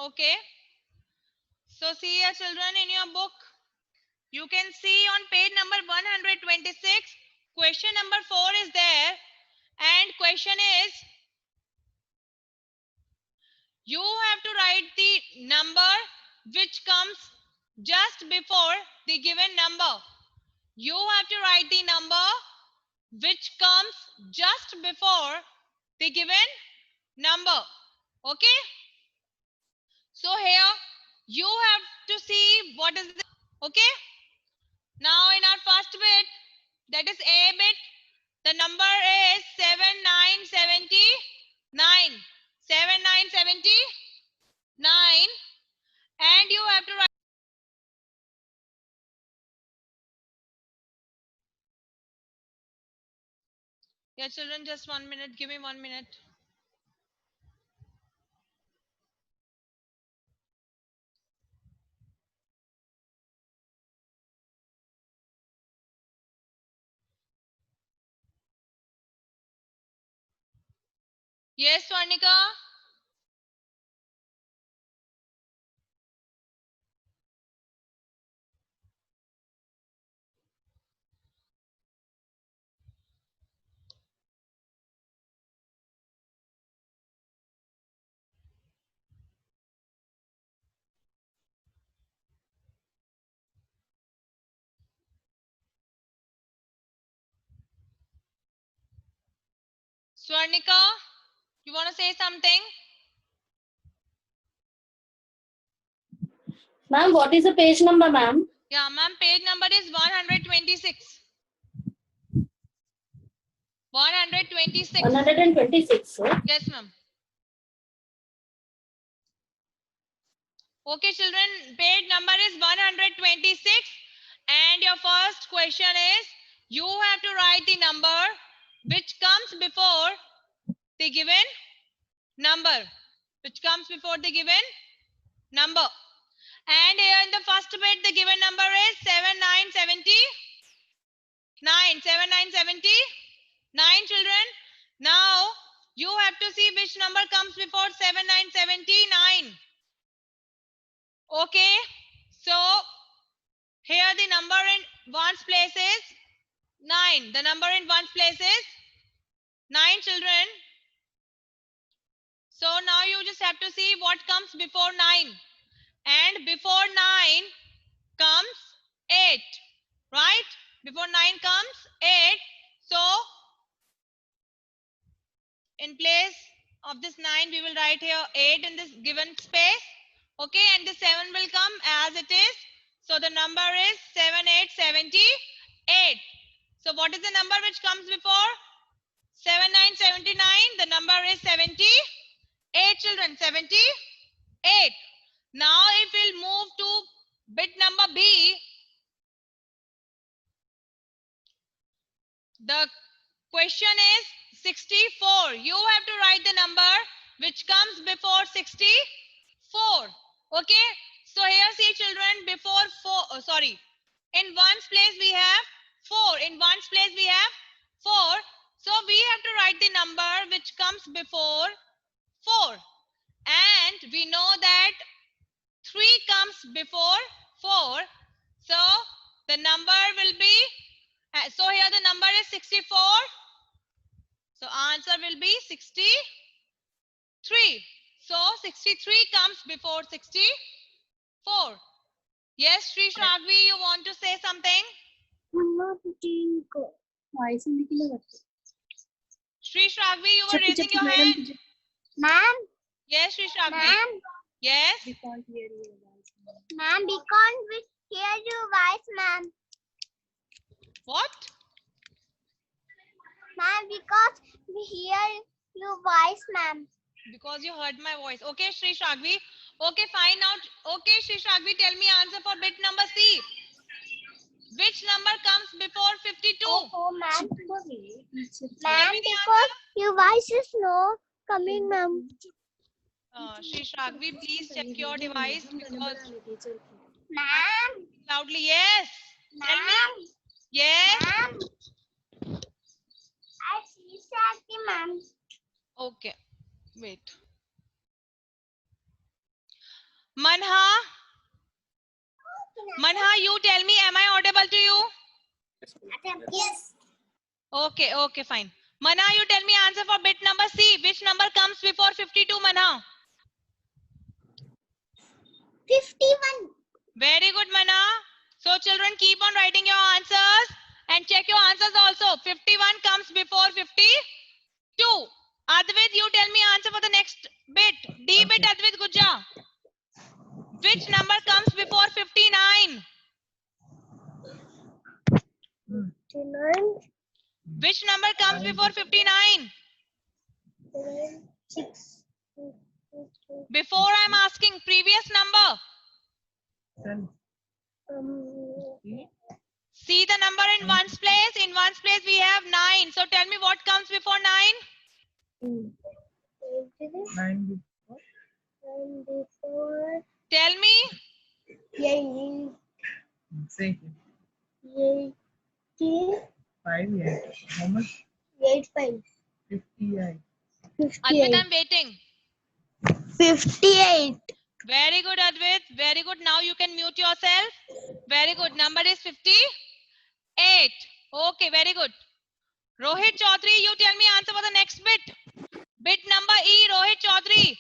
Okay. So see here children, in your book, you can see on page number 126, question number 4 is there. And question is, you have to write the number which comes just before the given number. You have to write the number which comes just before the given number. Okay. So here you have to see what is the, okay. Now in our first bit, that is A bit, the number is 7979. 7979, and you have to write. Yeah, children, just 1 minute. Give me 1 minute. Yes, Swarnika. Swarnika, you want to say something? Ma'am, what is the page number, ma'am? Yeah, ma'am, page number is 126. 126. 126, sir. Yes, ma'am. Okay, children, page number is 126. And your first question is, you have to write the number which comes before the given number. Which comes before the given number. And here in the first bit, the given number is 7979. 7979, children. Now, you have to see which number comes before 7979. Okay. So, here the number in ones place is 9. The number in ones place is 9, children. So, now you just have to see what comes before 9. And before 9 comes 8. Right? Before 9 comes 8. So, in place of this 9, we will write here 8 in this given space. Okay, and the 7 will come as it is. So the number is 7878. So what is the number which comes before 7979? The number is 78, children. 78. Now if we'll move to bit number B, the question is 64. You have to write the number which comes before 64. Okay. So here see children, before 4, in ones place we have 4. In ones place we have 4. So we have to write the number which comes before 4. And we know that 3 comes before 4. So the number will be, so here the number is 64. So answer will be 63. So 63 comes before 64. Yes, Sri Shravvi, you want to say something? Sri Shravvi, you were raising your hand. Ma'am. Yes, Sri Shravvi. Ma'am. Yes. We can't hear you. Ma'am, we can't hear your voice, ma'am. What? Ma'am, because we hear your voice, ma'am. Because you heard my voice. Okay, Sri Shravvi. Okay, fine. Now, okay, Sri Shravvi, tell me answer for bit number C. Which number comes before 52? Oh, ma'am. Ma'am, because your voice is no coming, ma'am. Sri Shravvi, please check your device because Ma'am. loudly. Yes. Tell me. Yes. Ma'am. I see something, ma'am. Okay. Wait. Yes. Okay, okay, fine. Mana, you tell me answer for bit number C. Which number comes before 52, Mana? 51. Very good, Mana. So children, keep on writing your answers and check your answers also. 51 comes before 52. Advait, you tell me answer for the next bit. D bit, Advait Gujja. Which number comes before 59? 59. Which number comes before 59? 6. Before I'm asking previous number. See the number in ones place. In ones place we have 9. So tell me what comes before 9? 9 before. Tell me. 8. Say 80. 5 8. How much? 85. 58. Advait, I'm waiting. 58. Very good, Advait. Very good. Now you can mute yourself. Very good. Number is 58. Okay, very good. Rohit Chaudhary, you tell me answer for the next bit. Bit number E, Rohit Chaudhary.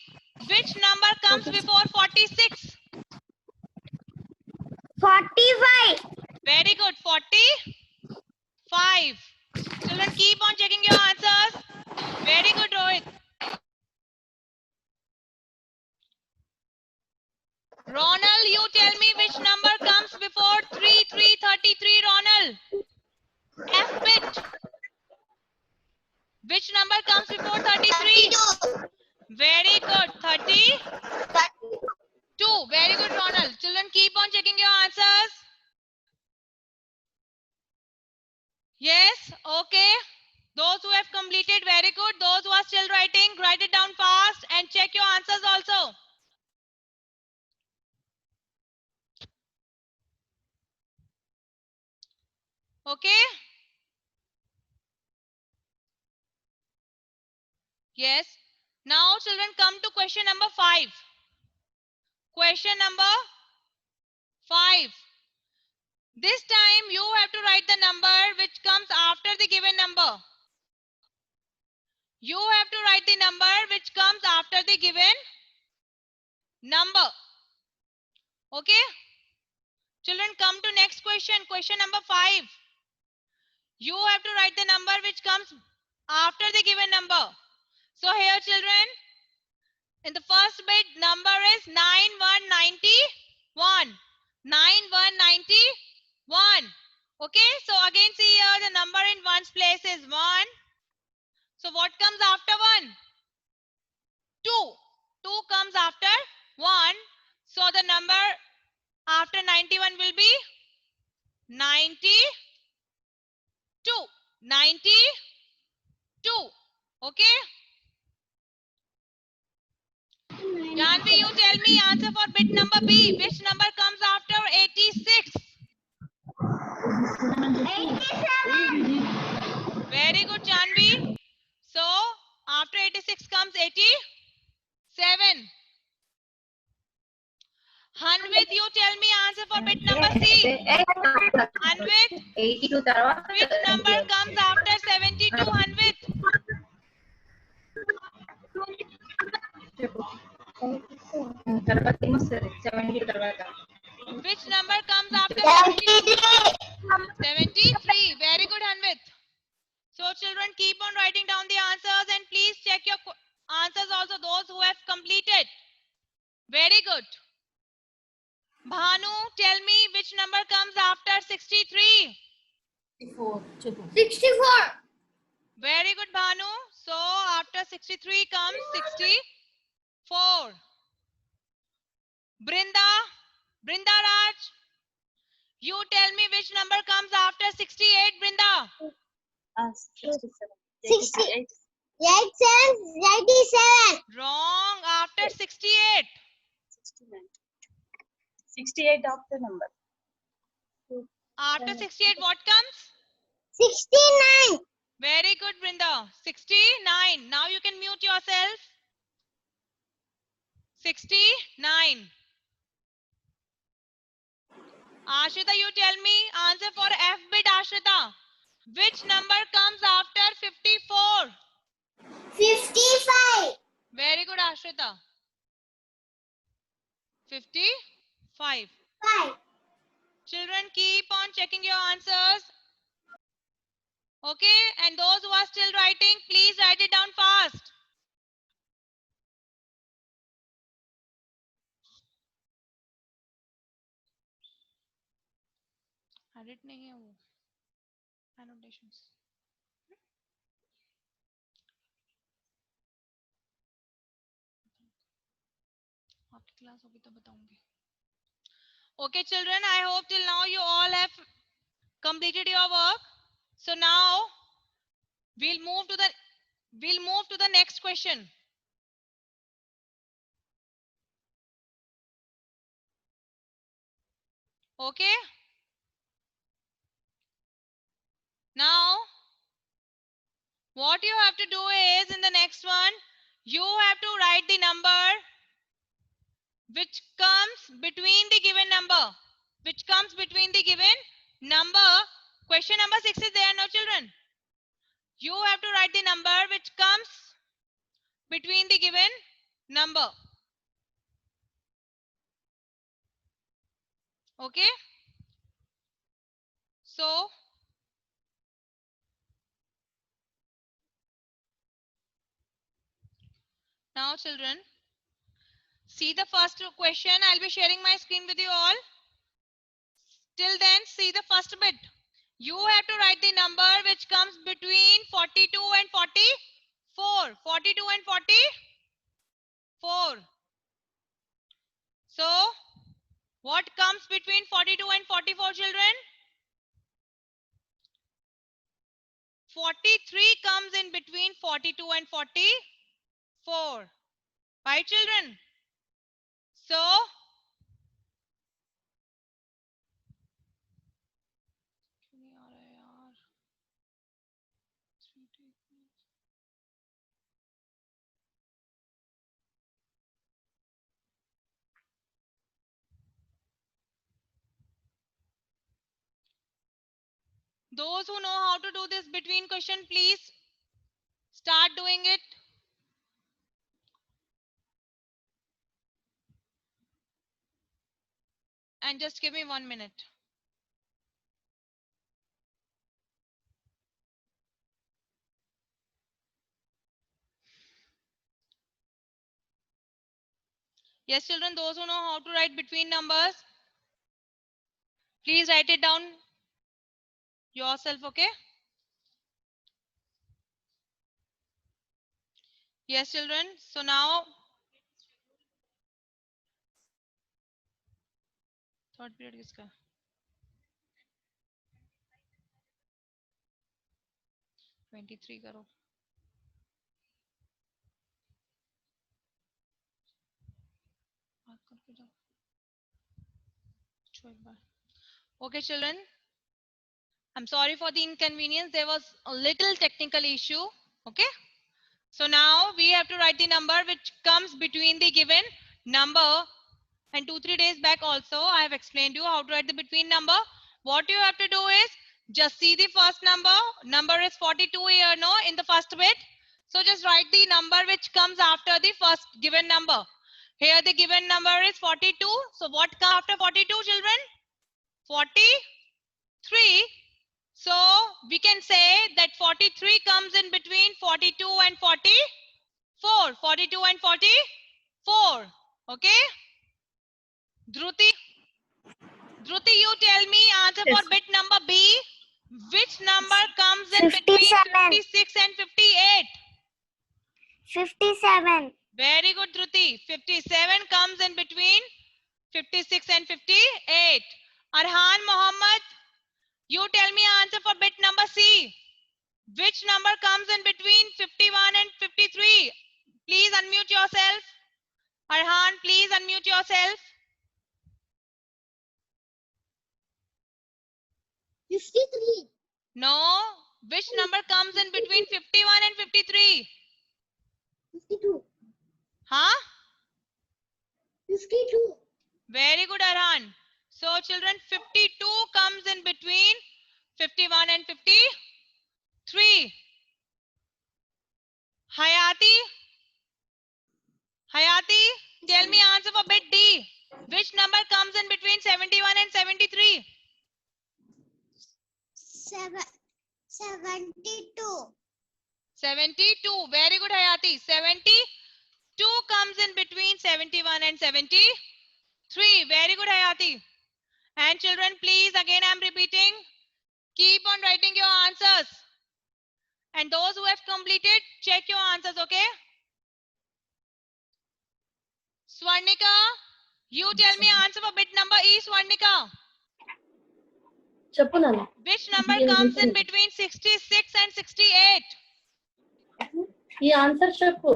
Which number comes before 46? 45. Very good. 45. Children, keep on checking your answers. Very good, Rohit. Ronald, you tell me which number comes before 3333, Ronald. F bit. Which number comes before 33? Very good. 32. Very good, Ronald. Children, keep on checking your answers. Yes, okay. Those who have completed, very good. Those who are still writing, write it down fast and check your answers also. Okay? Yes. Now, children, come to question number 5. Question number 5. This time, you have to write the number which comes after the given number. You have to write the number which comes after the given number. Okay? Children, come to next question. Question number 5. You have to write the number which comes after the given number. So here, children, in the first bit, number is 9191. 9191. Okay, so again see here the number in one's place is 1. So what comes after 1? 2. 2 comes after 1. So the number after 91 will be 92. 92. Okay. Janvi, you tell me answer for bit number B. Which number comes after 86? 87. Very good, Janvi. So after 86 comes 87. Hanvit, you tell me answer for bit number C. Hanvit, 82 తర్వాత which number comes after 72? Hanvit, తర్వాత ఏమొస్తుంది 70 తర్వాత which number comes after 72? 73. Very good, Hanvit. So children, keep on writing down the answers and please check your answers also, those who have completed. Very good. Bhanu, tell me which number comes after 63? 64. Very good, Bhanu. So after 63 comes 64. Brinda Raj, you tell me which number comes after 68, Brinda. 68. 87. Wrong. After 68. 68 after number After 68, what comes? 69. Very good, Brinda. 69. Now you can mute yourself. 69. Ashrita, you tell me answer for F bit, Ashrita. Which number comes after 54? 55. Very good, Ashrita. 55. 5. Children, keep on checking your answers. Okay, and those who are still writing, please write it down fast. Edit नहीं है वो annotations. आपकी class होगी तो बताऊंगी. Okay, children, I hope till now you all have completed your work. So now we'll move to the next question. Okay. Now what you have to do is, in the next one, you have to write the number which comes between the given number. Which comes between the given number. Question number 6 is there, no children? You have to write the number which comes between the given number. Okay. So now children, see the first question. I'll be sharing my screen with you all. Till then, see the first bit. You have to write the number which comes between 42 and 44. 42 and 44. So, what comes between 42 and 44, children? 43 comes in between 42 and 44. Right, children? So, those who know how to do this between question, please start doing it. And just give me 1 minute. Yes, children, those who know how to write between numbers, please write it down yourself, okay? Yes, children. So now, third period किसका? 23 करो. Okay, children. I'm sorry for the inconvenience. There was a little technical issue. Okay. So now we have to write the number which comes between the given number. And 2-3 days back also, I have explained you how to write the between number. What you have to do is just see the first number. Number is 42 here, no, in the first bit. So just write the number which comes after the first given number. Here the given number is 42. So what comes after 42, children? 43. So we can say that 43 comes in between 42 and 44. 42 and 44. Okay. Dhruti, you tell me answer Yes. for bit number B. Which number comes in between 57. 56 and 58? 57. Very good, Dhruti. 57 comes in between 56 and 58. Arhan Mohammed, you tell me answer for bit number C. Which number comes in between 51 and 53? Please unmute yourself. Arhan, please unmute yourself. 53. No. Which number comes in between 51 and 53? 52. Huh? 52. Very good, Arhan. So, children, 52 comes in between 51 and 53. 3. Hayati, tell me answer for bit D. Which number comes in between 71 and 73? 72. 72. Very good, Hayati. 72 comes in between 71 and 73. Very good, Hayati. And children, please, again I'm repeating, keep on writing your answers. And those who have completed, check your answers, okay? Swarnika, you tell me answer for bit number E, Swarnika. చెప్పు నాన్న. Which number comes in between 66 and 68? ఈ answer చెప్పు.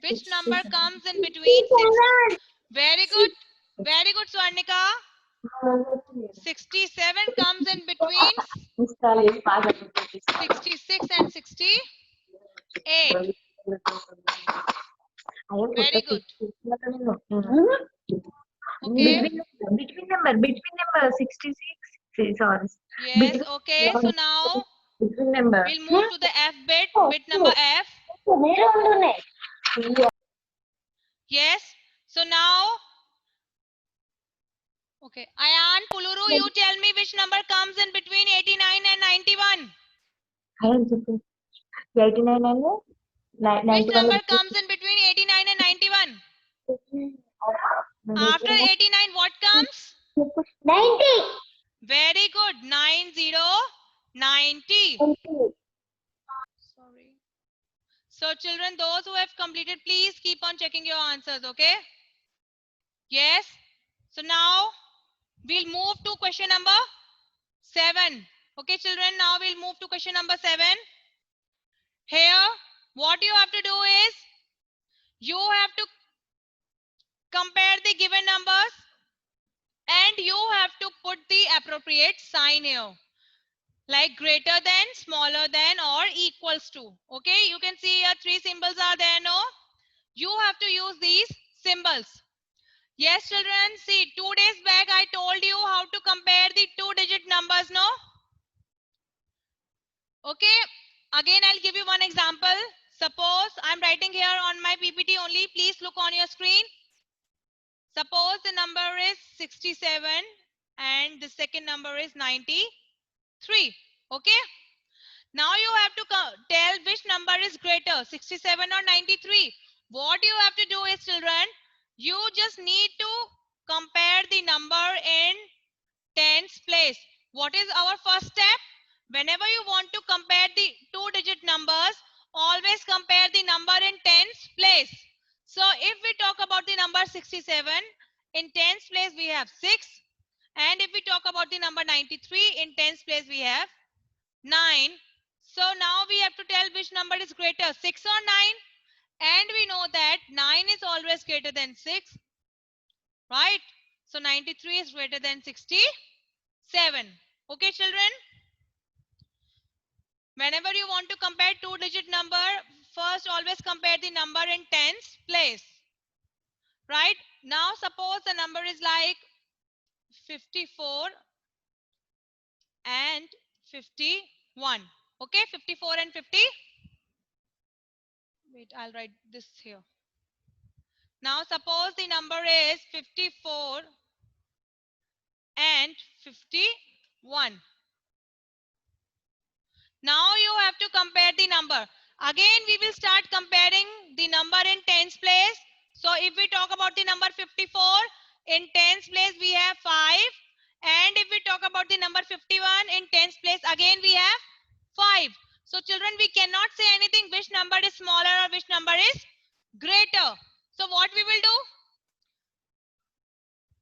Which number comes in between 6? Very good. Very good, Swarnika. 67 comes in between 66 and 68. Very good. Okay. Between number 66. Sorry. Yes, okay. So now Between number. we'll move to the F bit, bit number F. Yes. So now, okay. Ayan, Puluru, you tell me which number comes in between 89 and 91. 89 and Which number comes in between 89 and 91? After 89, what comes? 90. Very good. 90, 90. Sorry. So children, those who have completed, please keep on checking your answers, okay? Yes. So now we'll move to question number 7. Okay, children, now we'll move to question number 7. Here, what you have to do is, you have to compare the given numbers and you have to put the appropriate sign here. Like greater than, smaller than, or equals to. Okay, you can see here 3 symbols are there, no? You have to use these symbols. Yes, children, see, 2 days back I told you how to compare the 2-digit numbers, no? Okay, again I'll give you one example. Suppose I'm writing here on my PPT only. Please look on your screen. Suppose the number is 67 and the second number is 93. Okay, now you have to tell which number is greater, 67 or 93. What you have to do is, children, you just need to compare the number in tens place. What is our first step? Whenever you want to compare the 2-digit numbers, always compare the number in tens place. So if we talk about the number 67, in tens place we have 6. And if we talk about the number 93, in tens place we have 9. So now we have to tell which number is greater, 6 or 9. And we know that 9 is always greater than 6. Right? So 93 is greater than 67. Okay, children? Whenever you want to compare 2-digit number, first always compare the number in tens place. Right? Now suppose the number is like 54 and 51. Okay, 54 and 50. Wait, I'll write this here. Now suppose the number is 54 and 51. Now you have to compare the number. Again, we will start comparing the number in tens place. So if we talk about the number 54, in tens place we have 5. And if we talk about the number 51, in tens place again we have 5. So children, we cannot say anything which number is smaller or which number is greater. So what we will do?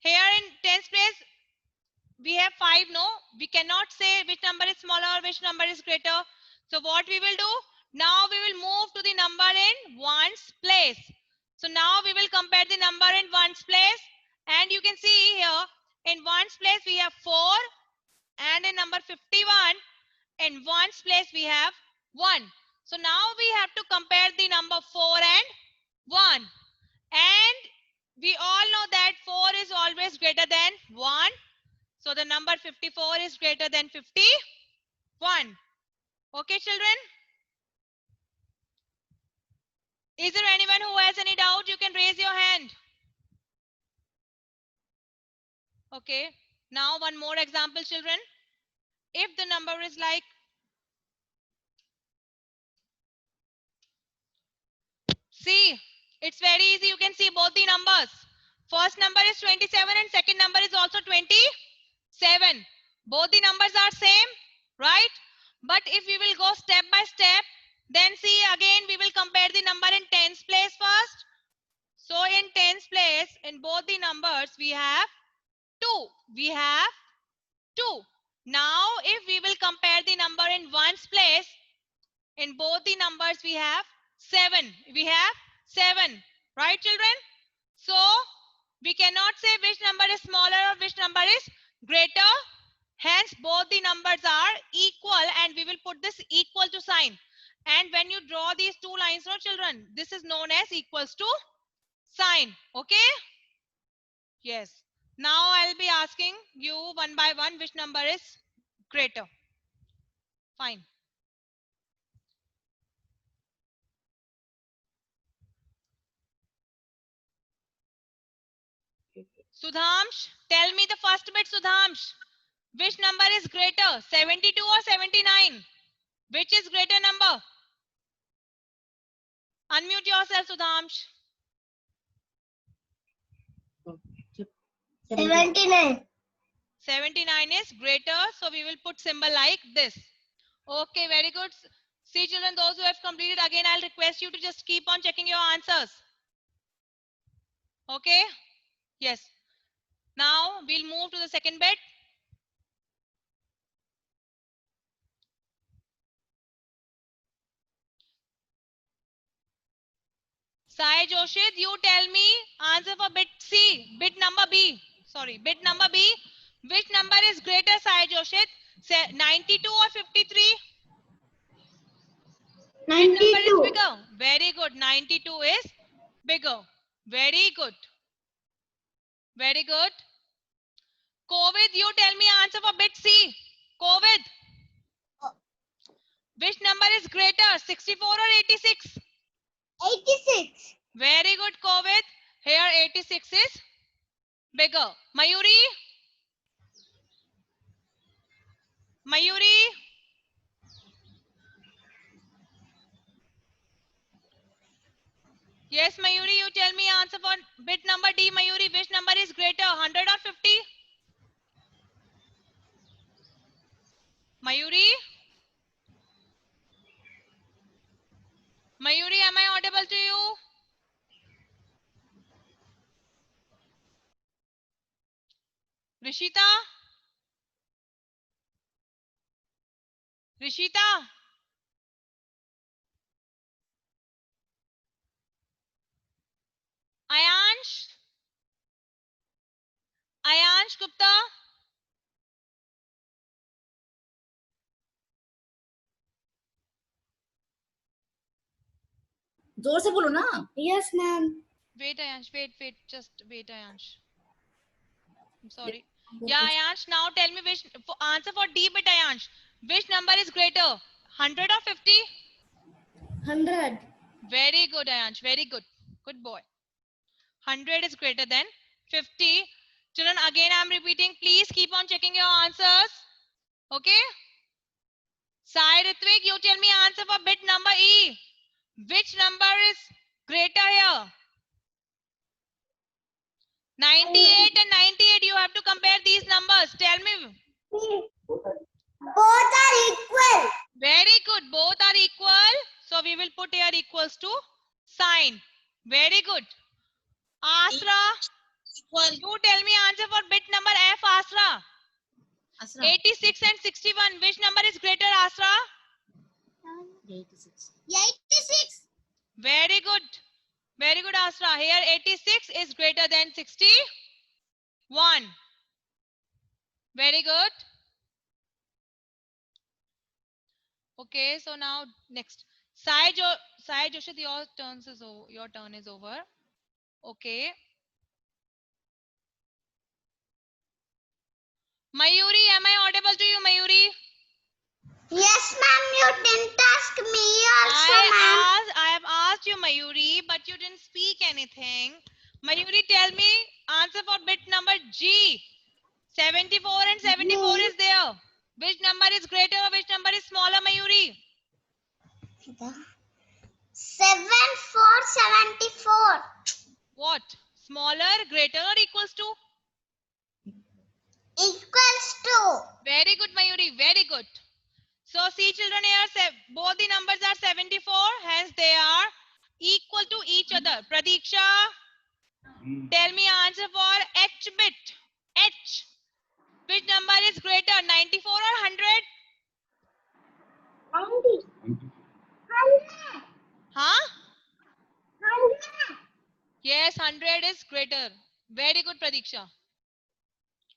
Here in tens place, we have 5, no? We cannot say which number is smaller or which number is greater. So what we will do? Now we will move to the number in ones place. So now we will compare the number in ones place. And you can see here, in ones place we have 4. And in number 51, in ones place we have 1. So now we have to compare the number 4 and 1. And we all know that 4 is always greater than 1. So the number 54 is greater than 51. Okay, children? Is there anyone who has any doubt? You can raise your hand. Okay. Now one more example, children. If the number is like see, it's very easy. You can see both the numbers. First number is 27 and second number is also 27. Both the numbers are same, right? But if we will go step by step, then see again we will compare the number in tens place first. So in tens place, in both the numbers we have 2. We have 2. Now if we will compare the number in ones place, in both the numbers we have 7. We have 7. Right, children? So we cannot say which number is smaller or which number is greater. Hence, both the numbers are equal and we will put this equal to sign. And when you draw these two lines, no children, this is known as equals to sign. Okay? Yes. Now I'll be asking you one by one which number is greater. Fine. Sudhamsh, tell me the first bit, Sudhamsh. Which number is greater, 72 or 79? Which is greater number? Unmute yourself, Sudhamsh. 79. 79 is greater, so we will put symbol like this. Okay, very good. See children, those who have completed, again I'll request you to just keep on checking your answers. Okay? Yes. Now we'll move to the second bit. Sai Joshit, you tell me answer for bit C, bit number B. Sorry, bit number B. Which number is greater, Sai Joshit? 92 or 53? 92. Which number is bigger? Very good. 92 is bigger. Very good. Very good. COVID, you tell me answer for bit C. COVID. Which number is greater, 64 or 86? 86. Very good, COVID. Here 86 is bigger. Mayuri? Mayuri? Yes, Mayuri, you tell me answer for bit number D. Mayuri, which number is greater, 100 or 50? Mayuri? Mayuri, am I audible to you? Rishita? Rishita? Ayansh? Ayansh Gupta? जोर से बोलो ना. Yes, ma'am. Wait, Ayansh, wait, just wait, Ayansh. I'm sorry. Yeah, Ayansh, now tell me which answer for D bit, Ayansh. Which number is greater, 100 or 50? 100. Very good, Ayansh, very good. Good boy. 100 is greater than 50. Children, again I'm repeating, please keep on checking your answers. Okay? Sai Ritvik, you tell me answer for bit number E. Which number is greater here? 98 and 98, you have to compare these numbers. Tell me. Both are equal. Very good. Both are equal. So we will put here equals to sign. Very good. Asra, you tell me answer for bit number F, Asra. 86 and 61. Which number is greater, Asra? 86. 86. Very good. Very good, Asra. Here 86 is greater than 61. Very good. Okay, so now next. Sai Joshit, your turn is over. Okay. Mayuri, am I audible to you, Mayuri? Yes, ma'am. You didn't ask me also, ma'am. I have asked you, Mayuri, but you didn't speak anything. Mayuri, tell me answer for bit number G. 74 and 74 is there. Which number is greater or which number is smaller, Mayuri? 7 4 74. What? Smaller, greater or equals to? Equals to. Very good, Mayuri. Very good. So see children here, both the numbers are 74. Hence they are equal to each other. Pradiksha, tell me answer for H bit. H. Which number is greater, 94 or 100? 100. Huh? 100. Yes, 100 is greater. Very good, Pradiksha.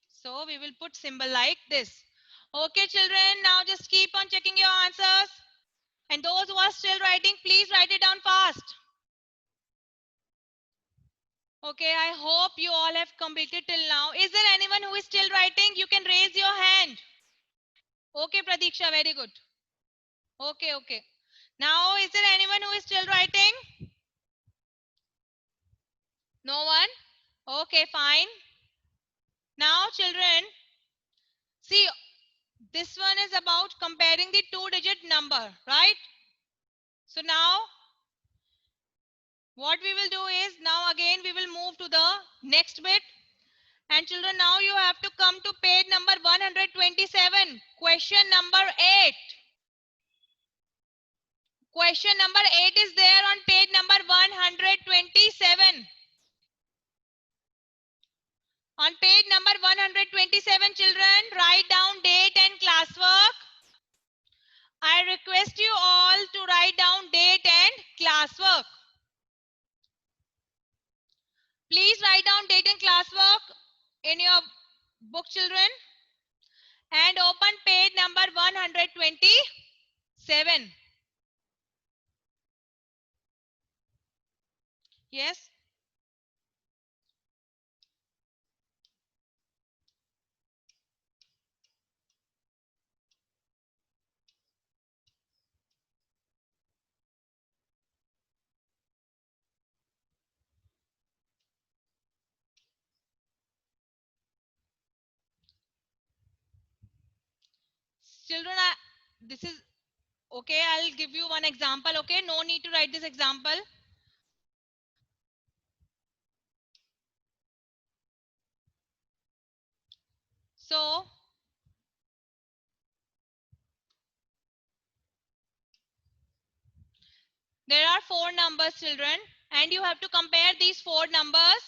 So we will put symbol like this. Okay, children, now just keep on checking your answers. And those who are still writing, please write it down fast. Okay, I hope you all have completed till now. Is there anyone who is still writing? You can raise your hand. Okay, Pradiksha, very good. Okay, okay. Now, is there anyone who is still writing? No one? Okay, fine. Now, children, see, this one is about comparing the two-digit number, right? So now, what we will do is, now again, we will move to the next bit. And children, now you have to come to page number 127, question number 8. Question number 8 is there on page number 127. On page number 127, children, write down date and classwork. I request you all to write down date and classwork. Please write down date and classwork in your book, children. And open page number 127. Yes. Children, this is okay. I'll give you one example. Okay, no need to write this example. So, there are 4 numbers, children, and you have to compare these 4 numbers,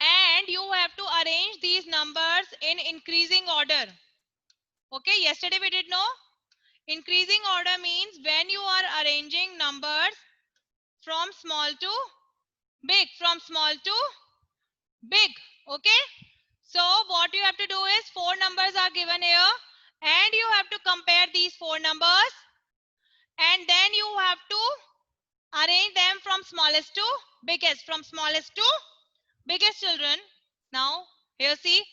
and you have to arrange these numbers in increasing order. Okay, yesterday we did know increasing order means when you are arranging numbers from small to big, from small to big. Okay, so what you have to do is 4 numbers are given here, and you have to compare these 4 numbers, and then you have to arrange them from smallest to biggest, from smallest to biggest, children. Now, here see,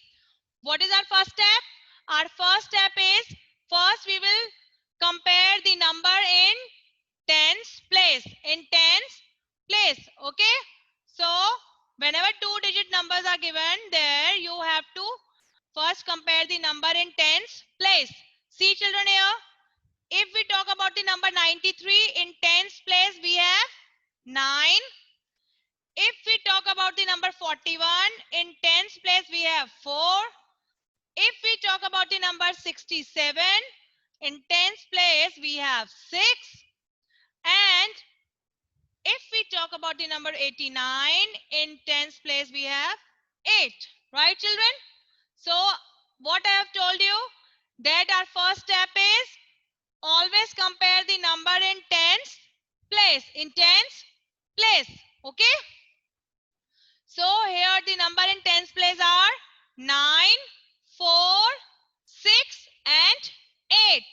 what is our first step? Our first step is, first we will compare the number in tens place, in tens place. Okay, so whenever 2-digit numbers are given, there you have to first compare the number in tens place. See, children, here, if we talk about the number 93, in tens place we have 9. If we talk about the number 41, in tens place we have 4. If we talk about the number 67, in tens place we have 6. And if we talk about the number 89, in tens place we have 8. Right, children? So what I have told you, that our first step is always compare the number in tens place, in tens place. Okay, so here the number in tens place are 9, 4, 6 and 8.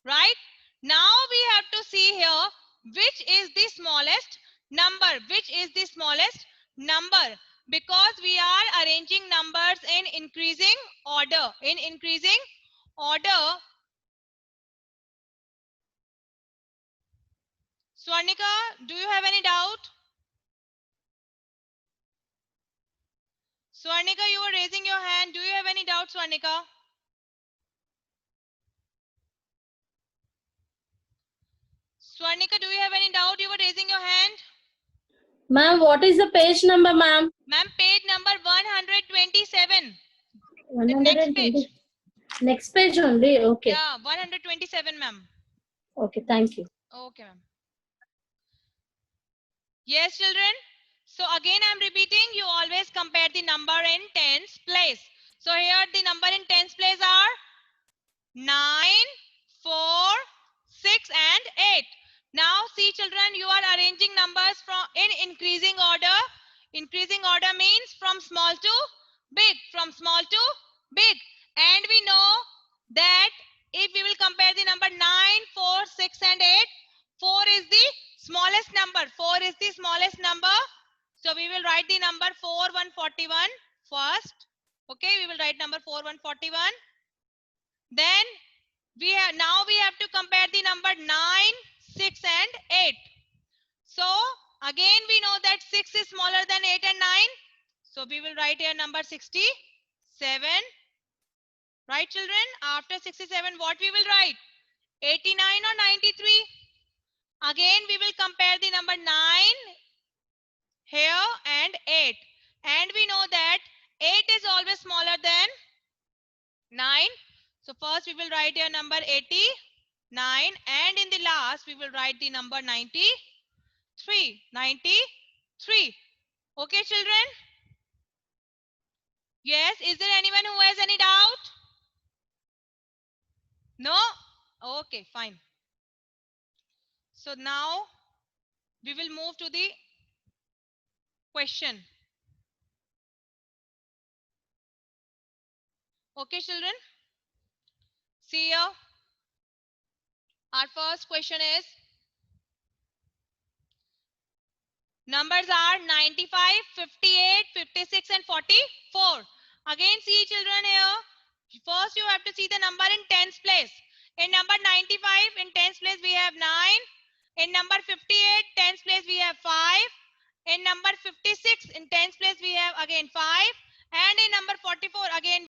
Right, now we have to see here which is the smallest number, which is the smallest number. Because we are arranging numbers in increasing order. In increasing order. Swarnika, do you have any doubt? Swarnika, you were raising your hand. Do you have any doubt, Swarnika? Swarnika, do you have any doubt? You were raising your hand. Ma'am, what is the page number, ma'am? Ma'am, page number 127. The next page. 120. Next page only. Okay. Yeah, 127, ma'am. Okay, thank you. Okay, ma'am. Yes, children. So again, I'm repeating. You always compare the number in tens place. So here the number in tens place are 9, 4, 6, and 8. Now see, children, you are arranging numbers in increasing order. Increasing order means from small to big. From small to big. And we know that if we will compare the number 9, 4, 6, and 8, 4 is the smallest number. 4 is the smallest number. So we will write the number 4141 first. Okay, we will write number 4141. Then we have to compare the number 9, 6, and 8. So again we know that 6 is smaller than 8 and 9. So we will write here number 67. Right, children? After 67, what we will write? 89 or 93? Again we will compare the number 9 here and 8. And we know that 8 is always smaller than 9. So first we will write here number 89, and in the last we will write the number 93. 93. Okay, children? Yes, is there anyone who has any doubt? No? Okay, fine. So now we will move to the question. Okay, children? See here. Our first question is, numbers are 95, 58, 56, and 44. Again, see, children, here. First, you have to see the number in tens place. In number 95, in tens place, we have 9. In number 58, tens place, we have 5. In number 56, in tens place, we have again 5. And in number 44, again,